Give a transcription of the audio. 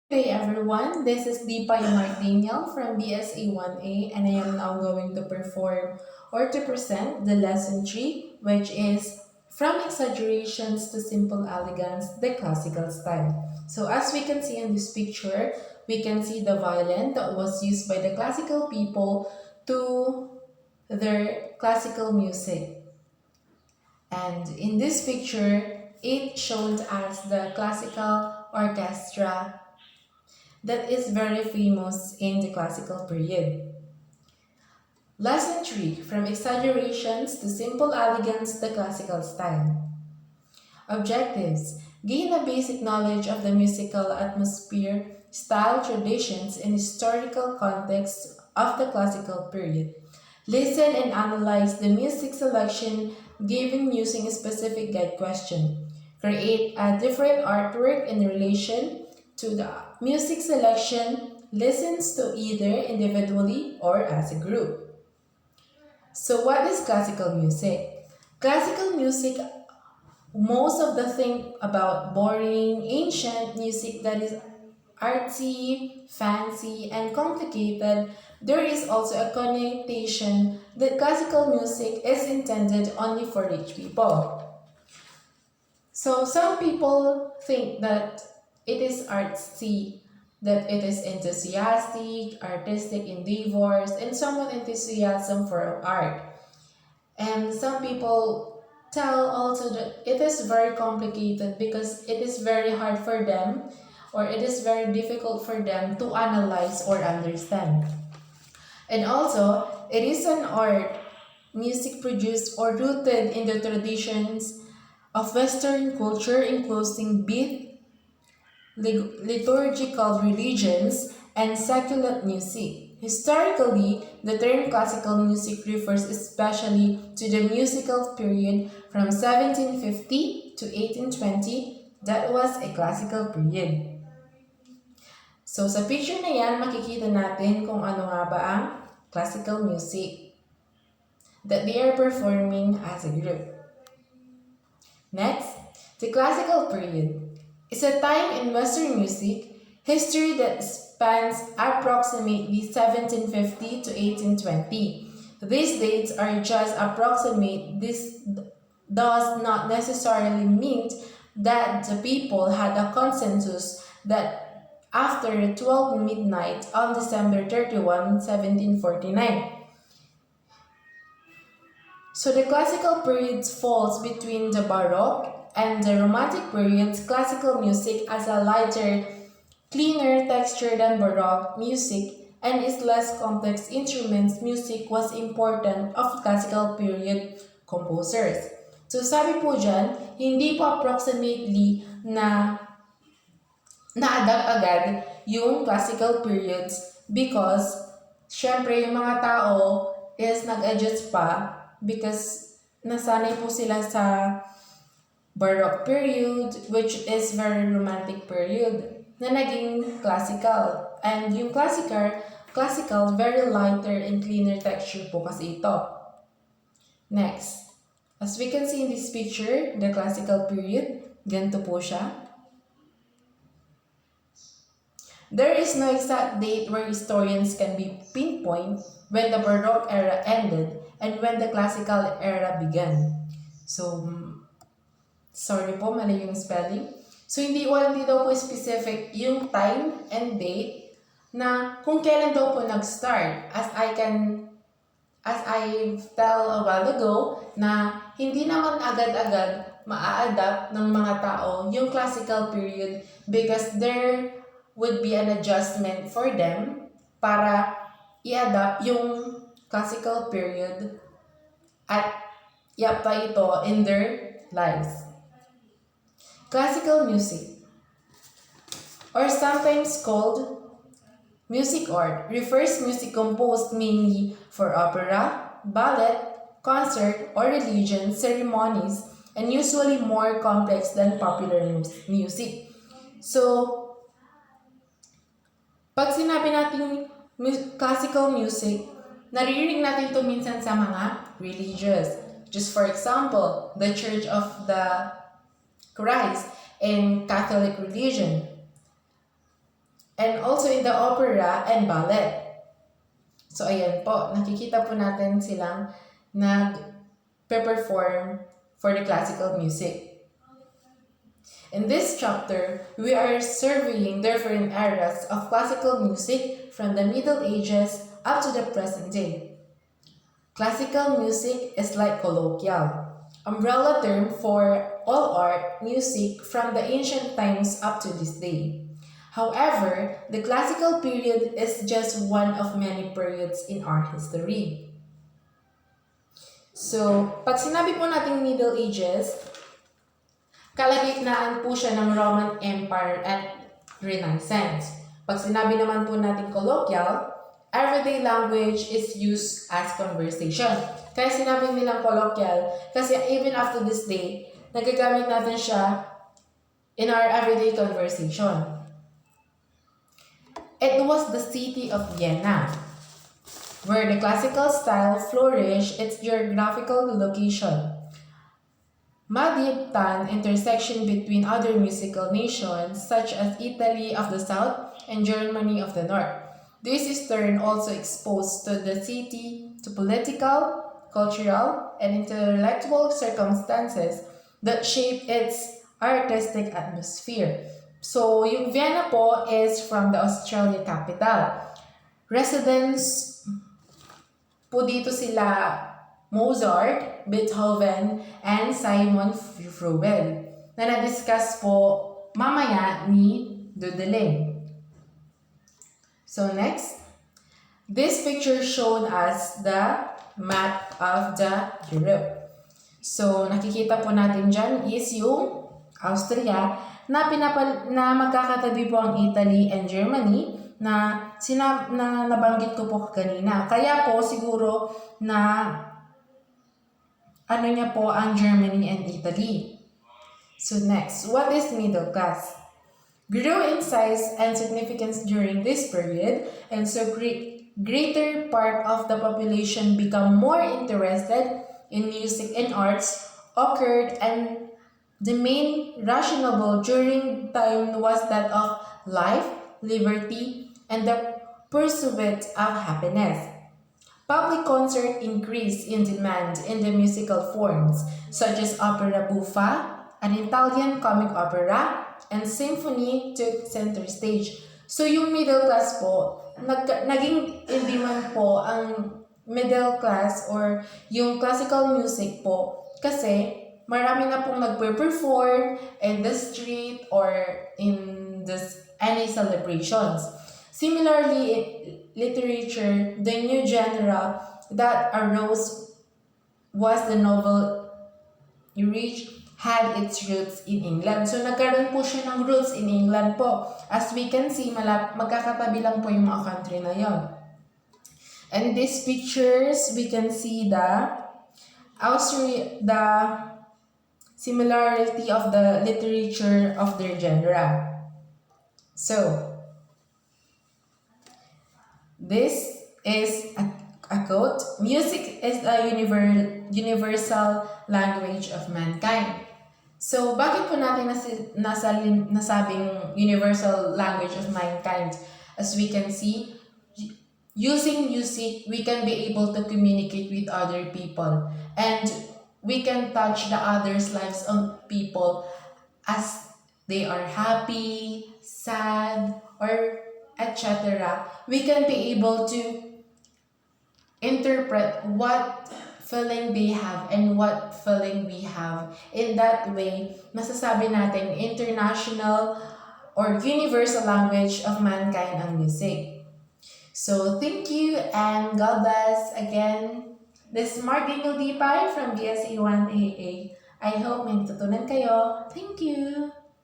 Hey everyone, this is Deepa Mark Daniel from BSA 1A and I am now going to perform or to present the lesson 3, which is From Exaggerations to Simple Elegance, the Classical Style. So as we can see in this picture, we can see the violin that was used by the classical people to their classical music. And in this picture, it shown as the classical orchestra that is very famous in the classical period. Lesson 3, From Exaggerations to Simple Elegance, the Classical Style. Objectives: gain a basic knowledge of the musical atmosphere, style, traditions, and historical context of the classical period. Listen and analyze the music selection given using a specific guide question. Create a different artwork in relation to the music selection. Listens to either individually or as a group. So what is classical music? Classical music, most of the thing about boring, ancient music that is artsy, fancy, and complicated, there is also a connotation that classical music is intended only for rich people. So some people think that it is artsy, that it is enthusiastic, artistic endeavors, and somewhat enthusiasm for art. And some people tell also that it is very complicated because it is very hard for them or it is very difficult for them to analyze or understand. And also, it is an art, music produced or rooted in the traditions of Western culture, including beat, liturgical religions, and secular music. Historically, the term classical music refers especially to the musical period from 1750 to 1820 that was a classical period. So sa picture na yan, makikita natin kung ano nga ba ang classical music that they are performing as a group. Next, the classical period is a time in Western music history that spans approximately 1750 to 1820. These dates are just approximate. This does not necessarily mean that the people had a consensus that after 12 midnight on December 31, 1749. So the classical period falls between the Baroque and the Romantic periods. Classical music has a lighter, cleaner texture than Baroque music and is less complex instruments. Music was important of classical period composers. So sabi po dyan, hindi po approximately na-adapt agad yung classical periods because syempre yung mga tao is nag-adjust pa because nasanay po sila sa Baroque period, which is very romantic period, na naging classical. And yung classical, very lighter and cleaner texture po kasi ito. Next, as we can see in this picture, the classical period, ganito po siya. There is no exact date where historians can be pinpoint when the Baroque era ended and when the classical era began. So, sorry po, mali yung spelling. So, hindi daw po specific yung time and date na kung kailan daw po nag-start. As I tell a while ago, na hindi naman agad-agad maa-adapt ng mga tao yung classical period because there would be an adjustment for them para i-adapt yung classical period at i-apply ito in their lives. Classical music, or sometimes called music art, refers music composed mainly for opera, ballet, concert, or religion ceremonies, and usually more complex than popular music. So, pag sinabi natin classical music, naririnig natin ito minsan sa mga religious. Just for example, the Church of the Christ in Catholic religion. and also in the opera and ballet. So ayan po, nakikita po natin silang nag-perform for the classical music. In this chapter, we are surveying different eras of classical music from the Middle Ages up to the present day. Classical music is like colloquial, umbrella term for all art music from the ancient times up to this day. However, the classical period is just one of many periods in our history. So, pag sinabi po nating Middle Ages, kalagitnaan po siya ng Roman Empire at Renaissance. Pag sinabi naman po natin colloquial, everyday language is used as conversation. Kaya sinabi nilang colloquial kasi even after this day, nagagamit natin siya in our everyday conversation. It was the city of Vienna, where the classical style flourished its geographical location. Madhya intersection between other musical nations such as Italy of the south and Germany of the north. This is turn also exposed to the city to political, cultural, and intellectual circumstances that shape its artistic atmosphere. So, yung Vienna po is from the Australia capital. Residents po dito sila Mozart, Beethoven, and Simon Freudel na na-discuss po mamaya ni Dudeling. So next, this picture shown as the map of the Europe. So nakikita po natin dyan is yung Austria na magkakatabi po ang Italy and Germany na nabanggit ko po kanina. Kaya po siguro na ano niya po ang Germany and Italy. So next, what is middle class? Grew in size and significance during this period, and so greater part of the population become more interested in music and arts occurred, and the main rationale during time was that of life, liberty, and the pursuit of happiness. Public concert increased in demand in the musical forms such as opera buffa, an Italian comic opera, and symphony took center stage. So yung middle class po, naging in demand po ang middle class or yung classical music po kasi marami na pong nagpe-perform in the street or in any celebrations. Similarly, in literature, the new genre that arose was the novel which had its roots in England. So, nagkaroon po siya ng roots in England po. As we can see, magkakatabi lang po yung mga country na yon. And these pictures, we can see the similarity of the literature of their genre. So, this is a quote. Music is a universal language of mankind. So, bakit po natin nasabing universal language of mankind? As we can see, using music, we can be able to communicate with other people. And we can touch the others' lives of people as they are happy, sad, or etc. We can be able to interpret what feeling they have and what feeling we have. In that way, masasabi natin international or universal language of mankind ang music. So, thank you and God bless again. This is Mark Daniel Dipay from BSA 1AA. I hope may natutunan kayo. Thank you!